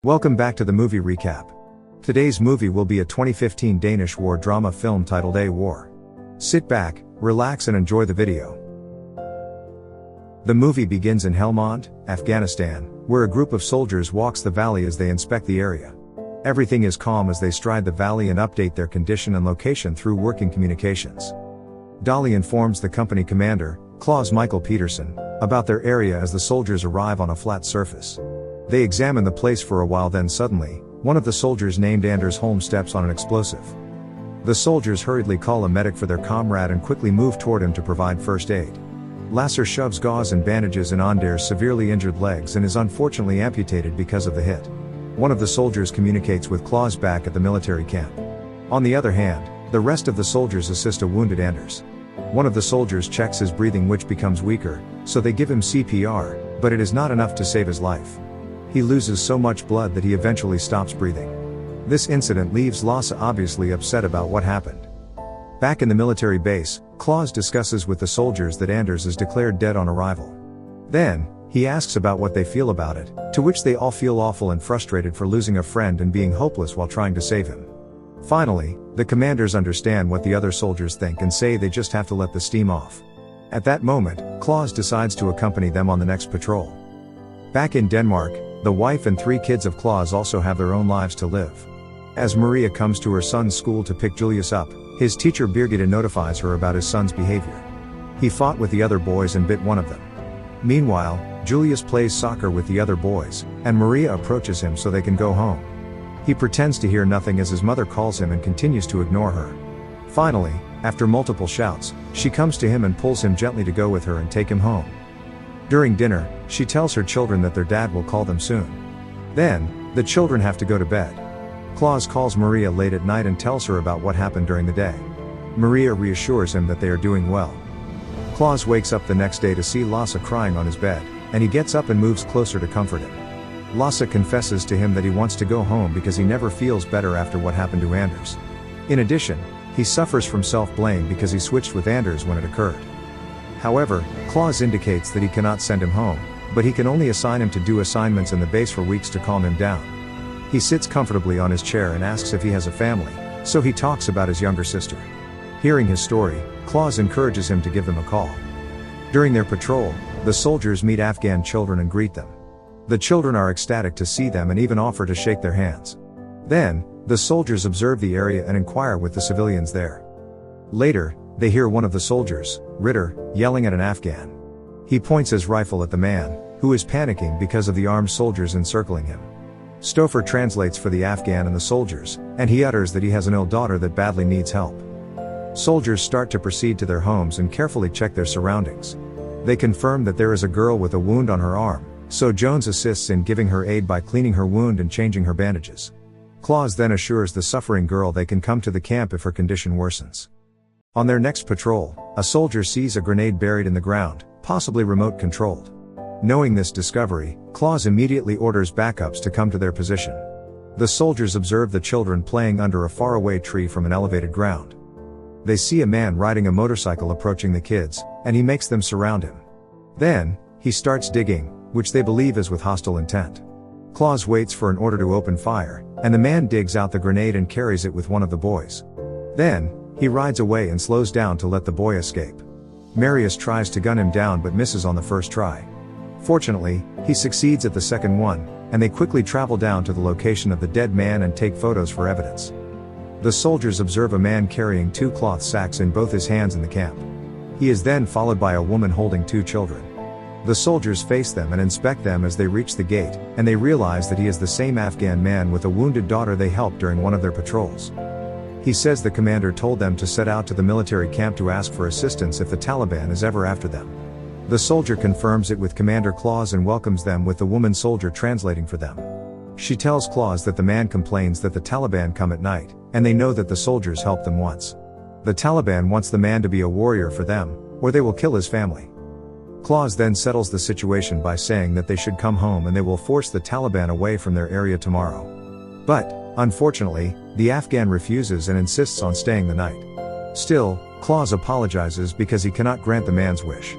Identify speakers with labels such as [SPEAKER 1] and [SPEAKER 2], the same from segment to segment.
[SPEAKER 1] Welcome back to the movie recap. Today's movie will be a 2015 Danish war drama film titled A War. Sit back, relax and enjoy the video. The movie begins in Helmand, Afghanistan, where a group of soldiers walks the valley as they inspect the area. Everything is calm as they stride the valley and update their condition and location through working communications. Dolly informs the company commander, Claus Michael Peterson, about their area as the soldiers arrive on a flat surface. They examine the place for a while, then suddenly, one of the soldiers named Anders Holm steps on an explosive. The soldiers hurriedly call a medic for their comrade and quickly move toward him to provide first aid. Lasser shoves gauze and bandages in Anders' severely injured legs and is unfortunately amputated because of the hit. One of the soldiers communicates with Claus back at the military camp. On the other hand, the rest of the soldiers assist a wounded Anders. One of the soldiers checks his breathing, which becomes weaker, so they give him CPR, but it is not enough to save his life. He loses so much blood that he eventually stops breathing. This incident leaves Lasse obviously upset about what happened. Back in the military base, Claus discusses with the soldiers that Anders is declared dead on arrival. Then, he asks about what they feel about it, to which they all feel awful and frustrated for losing a friend and being hopeless while trying to save him. Finally, the commanders understand what the other soldiers think and say they just have to let the steam off. At that moment, Claus decides to accompany them on the next patrol. Back in Denmark, the wife and 3 kids of Claus also have their own lives to live. As Maria comes to her son's school to pick Julius up, his teacher Birgitte notifies her about his son's behavior. He fought with the other boys and bit one of them. Meanwhile, Julius plays soccer with the other boys, and Maria approaches him so they can go home. He pretends to hear nothing as his mother calls him and continues to ignore her. Finally, after multiple shouts, she comes to him and pulls him gently to go with her and take him home. During dinner, she tells her children that their dad will call them soon. Then, the children have to go to bed. Claus calls Maria late at night and tells her about what happened during the day. Maria reassures him that they are doing well. Claus wakes up the next day to see Lasse crying on his bed, and he gets up and moves closer to comfort him. Lasse confesses to him that he wants to go home because he never feels better after what happened to Anders. In addition, he suffers from self-blame because he switched with Anders when it occurred. However, Claus indicates that he cannot send him home, but he can only assign him to do assignments in the base for weeks to calm him down. He sits comfortably on his chair and asks if he has a family, so he talks about his younger sister. Hearing his story, Claus encourages him to give them a call. During their patrol, the soldiers meet Afghan children and greet them. The children are ecstatic to see them and even offer to shake their hands. Then, the soldiers observe the area and inquire with the civilians there. Later, they hear one of the soldiers, Ritter, yelling at an Afghan. He points his rifle at the man, who is panicking because of the armed soldiers encircling him. Stouffer translates for the Afghan and the soldiers, and he utters that he has an ill daughter that badly needs help. Soldiers start to proceed to their homes and carefully check their surroundings. They confirm that there is a girl with a wound on her arm, so Jones assists in giving her aid by cleaning her wound and changing her bandages. Claus then assures the suffering girl they can come to the camp if her condition worsens. On their next patrol, a soldier sees a grenade buried in the ground, possibly remote controlled. Knowing this discovery, Claus immediately orders backups to come to their position. The soldiers observe the children playing under a faraway tree from an elevated ground. They see a man riding a motorcycle approaching the kids, and he makes them surround him. Then, he starts digging, which they believe is with hostile intent. Claus waits for an order to open fire, and the man digs out the grenade and carries it with one of the boys. Then, he rides away and slows down to let the boy escape. Marius tries to gun him down but misses on the first try. Fortunately, he succeeds at the second one, and they quickly travel down to the location of the dead man and take photos for evidence. The soldiers observe a man carrying 2 cloth sacks in both his hands in the camp. He is then followed by a woman holding 2 children. The soldiers face them and inspect them as they reach the gate, and they realize that he is the same Afghan man with a wounded daughter they helped during one of their patrols. He says the commander told them to set out to the military camp to ask for assistance if the Taliban is ever after them. The soldier confirms it with Commander Claus and welcomes them with the woman soldier translating for them. She tells Claus that the man complains that the Taliban come at night, and they know that the soldiers helped them once. The Taliban wants the man to be a warrior for them, or they will kill his family. Claus then settles the situation by saying that they should come home and they will force the Taliban away from their area tomorrow. But, unfortunately, the Afghan refuses and insists on staying the night. Still, Claus apologizes because he cannot grant the man's wish.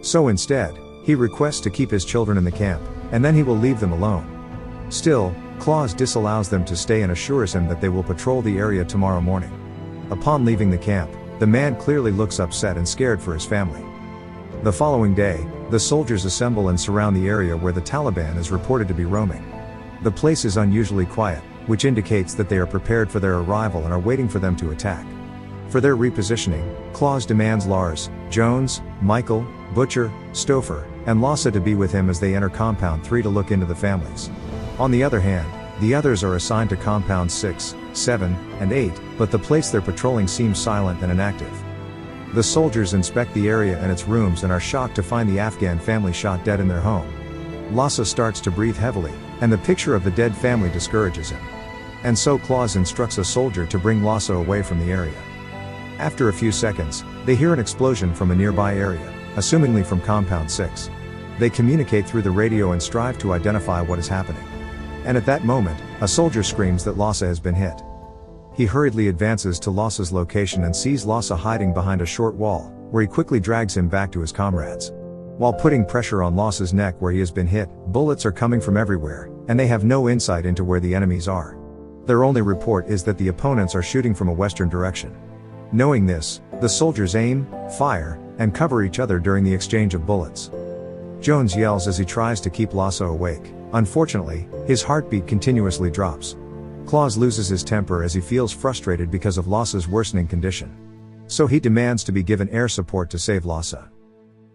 [SPEAKER 1] So instead, he requests to keep his children in the camp, and then he will leave them alone. Still, Claus disallows them to stay and assures him that they will patrol the area tomorrow morning. Upon leaving the camp, the man clearly looks upset and scared for his family. The following day, the soldiers assemble and surround the area where the Taliban is reported to be roaming. The place is unusually quiet, which indicates that they are prepared for their arrival and are waiting for them to attack. For their repositioning, Claus demands Lars, Jones, Michael, Butcher, Stouffer, and Lasse to be with him as they enter Compound 3 to look into the families. On the other hand, the others are assigned to Compounds 6, 7, and 8, but the place they're patrolling seems silent and inactive. The soldiers inspect the area and its rooms and are shocked to find the Afghan family shot dead in their home. Lasse starts to breathe heavily, and the picture of the dead family discourages him. And so Claus instructs a soldier to bring Lasse away from the area. After a few seconds, they hear an explosion from a nearby area, assumingly from Compound 6. They communicate through the radio and strive to identify what is happening. And at that moment, a soldier screams that Lasse has been hit. He hurriedly advances to Lasse's location and sees Lasse hiding behind a short wall, where he quickly drags him back to his comrades. While putting pressure on Lasse's neck where he has been hit, bullets are coming from everywhere, and they have no insight into where the enemies are. Their only report is that the opponents are shooting from a western direction. Knowing this, the soldiers aim, fire, and cover each other during the exchange of bullets. Jones yells as he tries to keep Lasse awake. Unfortunately, his heartbeat continuously drops. Claus loses his temper as he feels frustrated because of Lasse's worsening condition. So he demands to be given air support to save Lasse.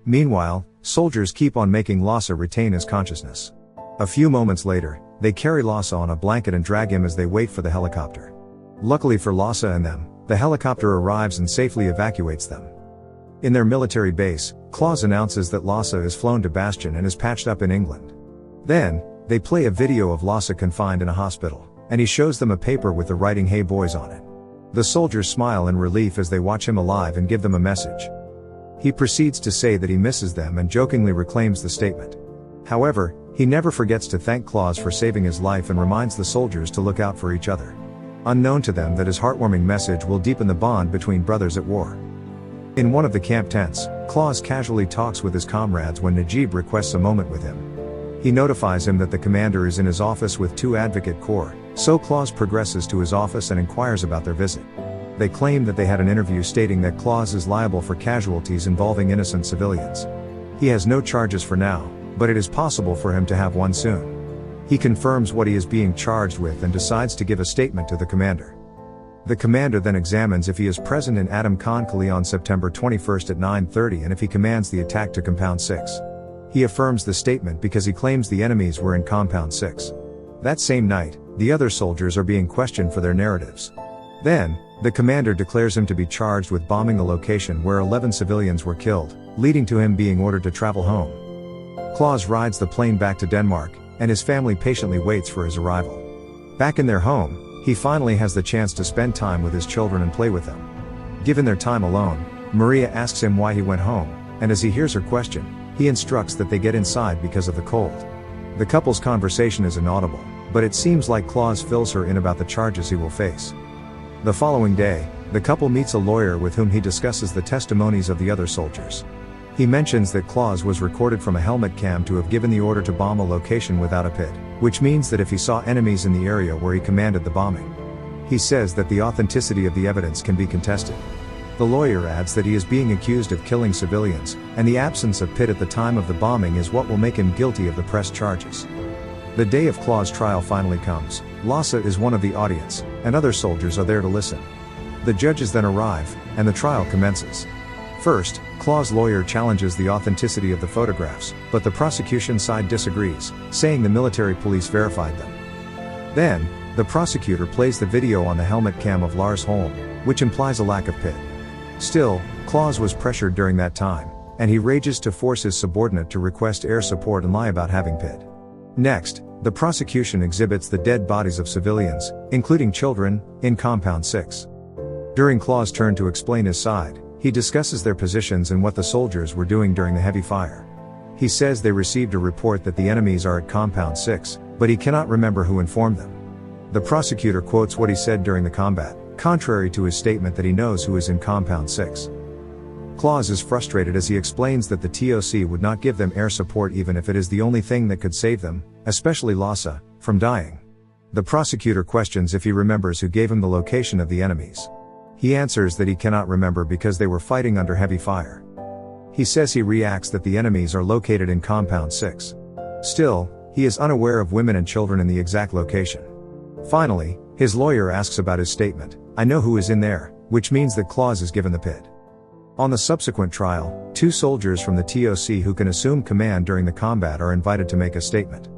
[SPEAKER 1] Meanwhile, soldiers keep on making Lasse retain his consciousness. A few moments later, they carry Lasse on a blanket and drag him as they wait for the helicopter. Luckily for Lasse and them, the helicopter arrives and safely evacuates them. In their military base, Claus announces that Lasse is flown to Bastien and is patched up in England. Then, they play a video of Lasse confined in a hospital, and he shows them a paper with the writing "Hey boys" on it. The soldiers smile in relief as they watch him alive and give them a message. He proceeds to say that he misses them and jokingly reclaims the statement. However, he never forgets to thank Claus for saving his life and reminds the soldiers to look out for each other. Unknown to them that his heartwarming message will deepen the bond between brothers at war. In one of the camp tents, Claus casually talks with his comrades when Najib requests a moment with him. He notifies him that the commander is in his office with 2 advocate corps, so Claus progresses to his office and inquires about their visit. They claim that they had an interview stating that Claus is liable for casualties involving innocent civilians. He has no charges for now, but it is possible for him to have one soon. He confirms what he is being charged with and decides to give a statement to the commander. The commander then examines if he is present in Adam Khan on September 21 at 9:30 and if he commands the attack to Compound 6. He affirms the statement because he claims the enemies were in Compound 6. That same night, the other soldiers are being questioned for their narratives. Then, the commander declares him to be charged with bombing the location where 11 civilians were killed, leading to him being ordered to travel home. Claus rides the plane back to Denmark, and his family patiently waits for his arrival. Back in their home, he finally has the chance to spend time with his children and play with them. Given their time alone, Maria asks him why he went home, and as he hears her question, he instructs that they get inside because of the cold. The couple's conversation is inaudible, but it seems like Claus fills her in about the charges he will face. The following day, the couple meets a lawyer with whom he discusses the testimonies of the other soldiers. He mentions that Claus was recorded from a helmet cam to have given the order to bomb a location without a pit, which means that if he saw enemies in the area where he commanded the bombing. He says that the authenticity of the evidence can be contested. The lawyer adds that he is being accused of killing civilians, and the absence of pit at the time of the bombing is what will make him guilty of the pressed charges. The day of Claus' trial finally comes. Lasse is one of the audience, and other soldiers are there to listen. The judges then arrive, and the trial commences. First, Claus' lawyer challenges the authenticity of the photographs, but the prosecution side disagrees, saying the military police verified them. Then, the prosecutor plays the video on the helmet cam of Lars Holm, which implies a lack of pit. Still, Claus was pressured during that time, and he rages to force his subordinate to request air support and lie about having pit. Next, the prosecution exhibits the dead bodies of civilians, including children, in Compound 6. During Claus' turn to explain his side, he discusses their positions and what the soldiers were doing during the heavy fire. He says they received a report that the enemies are at Compound 6, but he cannot remember who informed them. The prosecutor quotes what he said during the combat, contrary to his statement that he knows who is in Compound 6. Claus is frustrated as he explains that the TOC would not give them air support even if it is the only thing that could save them, especially Lasse, from dying. The prosecutor questions if he remembers who gave him the location of the enemies. He answers that he cannot remember because they were fighting under heavy fire. He says he reacts that the enemies are located in Compound 6. Still, he is unaware of women and children in the exact location. Finally, his lawyer asks about his statement, "I know who is in there," which means that Claus is given the pit. On the subsequent trial, 2 soldiers from the TOC who can assume command during the combat are invited to make a statement.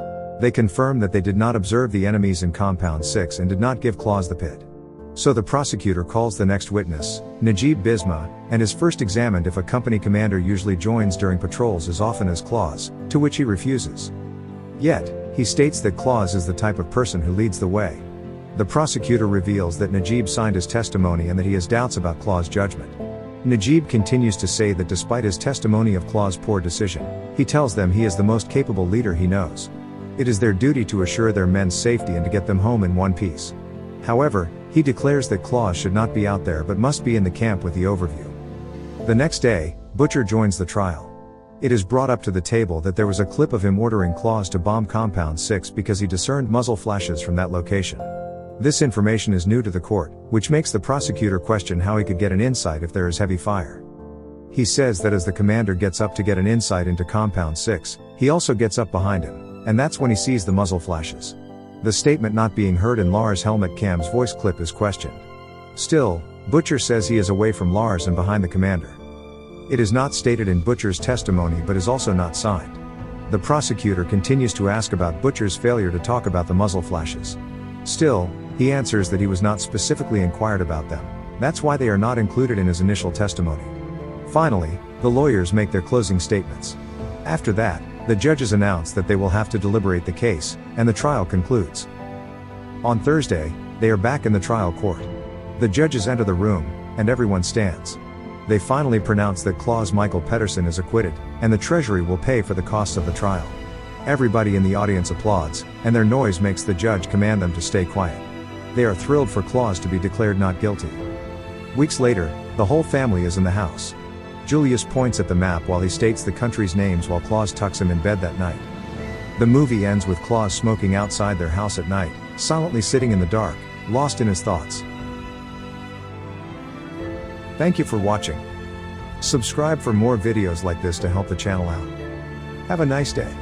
[SPEAKER 1] They confirm that they did not observe the enemies in Compound 6 and did not give Claus the pit. So the prosecutor calls the next witness, Najib Bisma, and is first examined if a company commander usually joins during patrols as often as Claus, to which he refuses. Yet, he states that Claus is the type of person who leads the way. The prosecutor reveals that Najib signed his testimony and that he has doubts about Claus' judgment. Najib continues to say that despite his testimony of Claus' poor decision, he tells them he is the most capable leader he knows. It is their duty to assure their men's safety and to get them home in one piece. However, he declares that Claus should not be out there but must be in the camp with the overview. The next day, Butcher joins the trial. It is brought up to the table that there was a clip of him ordering Claus to bomb Compound 6 because he discerned muzzle flashes from that location. This information is new to the court, which makes the prosecutor question how he could get an insight if there is heavy fire. He says that as the commander gets up to get an insight into Compound 6, he also gets up behind him, and that's when he sees the muzzle flashes. The statement not being heard in Lars Helmet Cam's voice clip is questioned. Still, Butcher says he is away from Lars and behind the commander. It is not stated in Butcher's testimony but is also not signed. The prosecutor continues to ask about Butcher's failure to talk about the muzzle flashes. Still, he answers that he was not specifically inquired about them. That's why they are not included in his initial testimony. Finally, the lawyers make their closing statements. After that, the judges announce that they will have to deliberate the case, and the trial concludes. On Thursday, they are back in the trial court. The judges enter the room, and everyone stands. They finally pronounce that Claus Michael Pedersen is acquitted, and the Treasury will pay for the costs of the trial. Everybody in the audience applauds, and their noise makes the judge command them to stay quiet. They are thrilled for Claus to be declared not guilty. Weeks later, the whole family is in the house. Julius points at the map while he states the country's names while Claus tucks him in bed that night. The movie ends with Claus smoking outside their house at night, silently sitting in the dark, lost in his thoughts. Thank you for watching. Subscribe for more videos like this to help the channel out. Have a nice day.